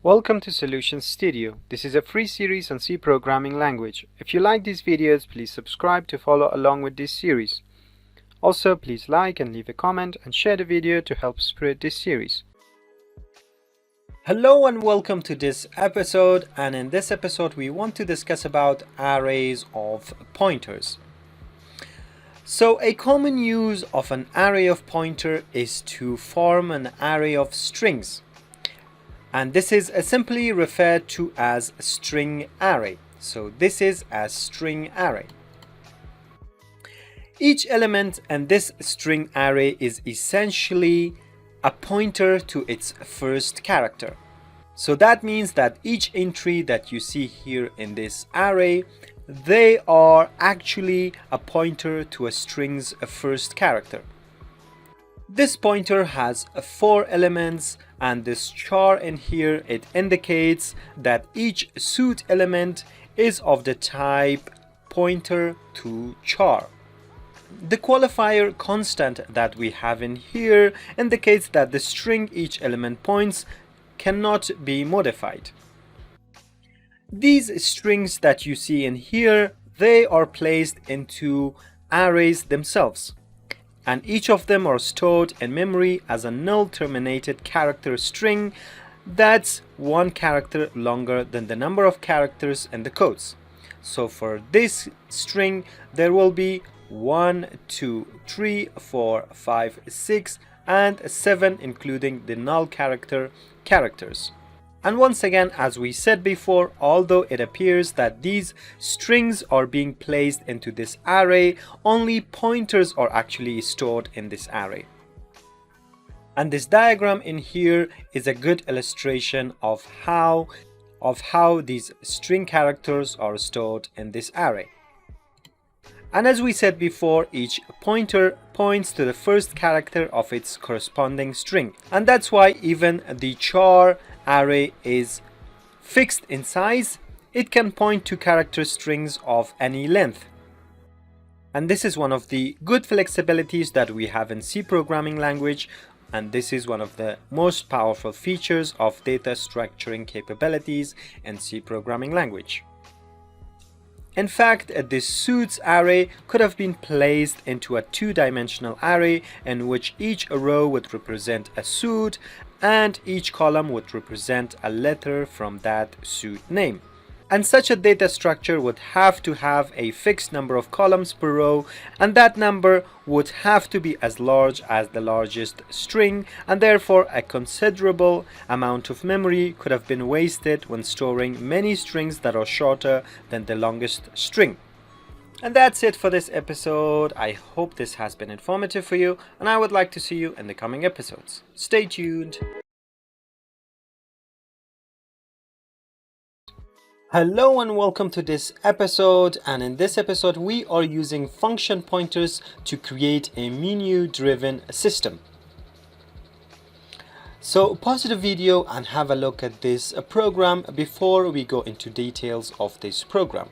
Welcome to Solutions Studio. This is a free series on C programming language. If you like these videos, please subscribe to follow along with this series. Also, please like and leave a comment and share the video to help spread this series. Hello and welcome to this episode, and in this episode we want to discuss about arrays of pointers. So a common use of an array of pointer is to form an array of strings. And this is simply referred to as string array. So this is a string array. Each element in this string array is essentially a pointer to its first character. So that means that each entry that you see here in this array, they are actually a pointer to a string's first character. This pointer has 4 elements, and this char in here, it indicates that each suit element is of the type pointer to char. The qualifier constant that we have in here indicates that the string each element points cannot be modified. These strings that you see in here, they are placed into arrays themselves, and each of them are stored in memory as a null terminated character string that's 1 character longer than the number of characters in the codes. So for this string there will be 1, 2, 3, 4, 5, 6 and 7, including the null characters. And once again, as we said before, although it appears that these strings are being placed into this array, only pointers are actually stored in this array. And this diagram in here is a good illustration of how these string characters are stored in this array. And as we said before, each pointer points to the first character of its corresponding string. And that's why even the char array is fixed in size. It can point to character strings of any length. And this is one of the good flexibilities that we have in C programming language, and this is one of the most powerful features of data structuring capabilities in C programming language. In fact, this suits array could have been placed into a 2-dimensional array in which each row would represent a suit and each column would represent a letter from that suit name. And such a data structure would have to have a fixed number of columns per row, and that number would have to be as large as the largest string, and therefore a considerable amount of memory could have been wasted when storing many strings that are shorter than the longest string. And that's it for this episode. I hope this has been informative for you, and I would like to see you in the coming episodes. Stay tuned. Hello and welcome to this episode, and in this episode we are using function pointers to create a menu driven system. So pause the video and have a look at this program before we go into details of this program.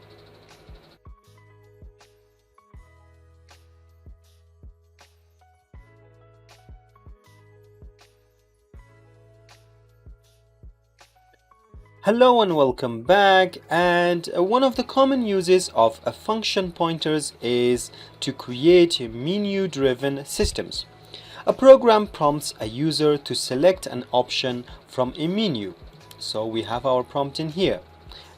Hello and welcome back, and one of the common uses of function pointers is to create menu-driven systems. A program prompts a user to select an option from a menu. So we have our prompt in here.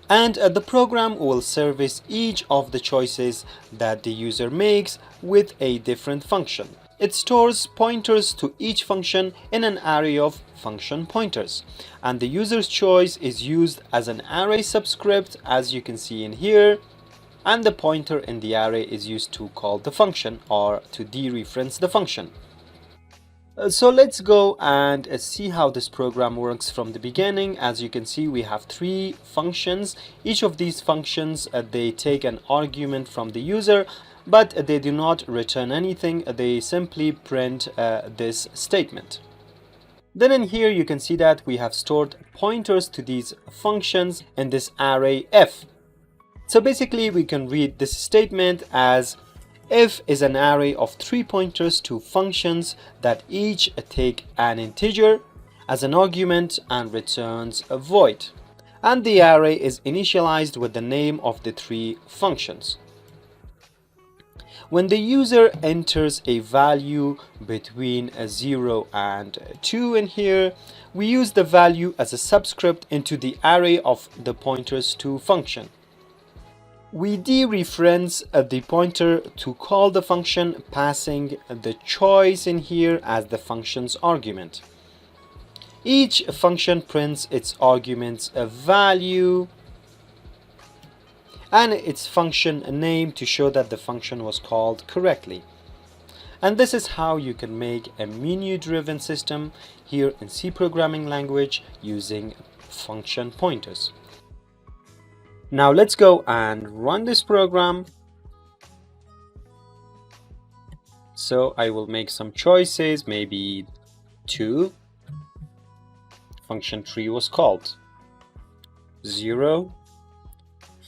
And the program will service each of the choices that the user makes with a different function. It stores pointers to each function in an array of function pointers, and the user's choice is used as an array subscript, as you can see in here, and the pointer in the array is used to call the function or to dereference the function. So let's go and see how this program works from the beginning. As you can see, we have 3 functions. Each of these functions, they take an argument from the user, but they do not return anything. They simply print this statement. Then in here you can see that we have stored pointers to these functions in this array f. So basically we can read this statement as f is an array of 3 pointers to functions that each take an integer, as an argument and returns a void. And the array is initialized with the name of the three functions. When the user enters a value between 0 and 2 in here, we use the value as a subscript into the array of the pointers to function. We dereference the pointer to call the function, passing the choice in here as the function's argument. Each function prints its arguments a value and its function name to show that the function was called correctly. And this is how you can make a menu-driven system here in C programming language using function pointers. Now let's go and run this program. So I will make some choices, maybe 2. Function 3 was called. 0.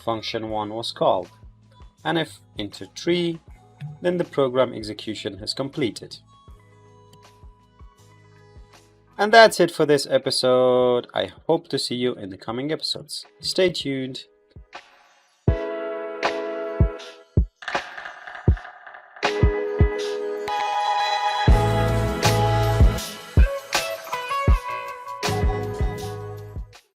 Function 1 was called. And if enter 3, then the program execution has completed. And that's it for this episode. I hope to see you in the coming episodes. Stay tuned.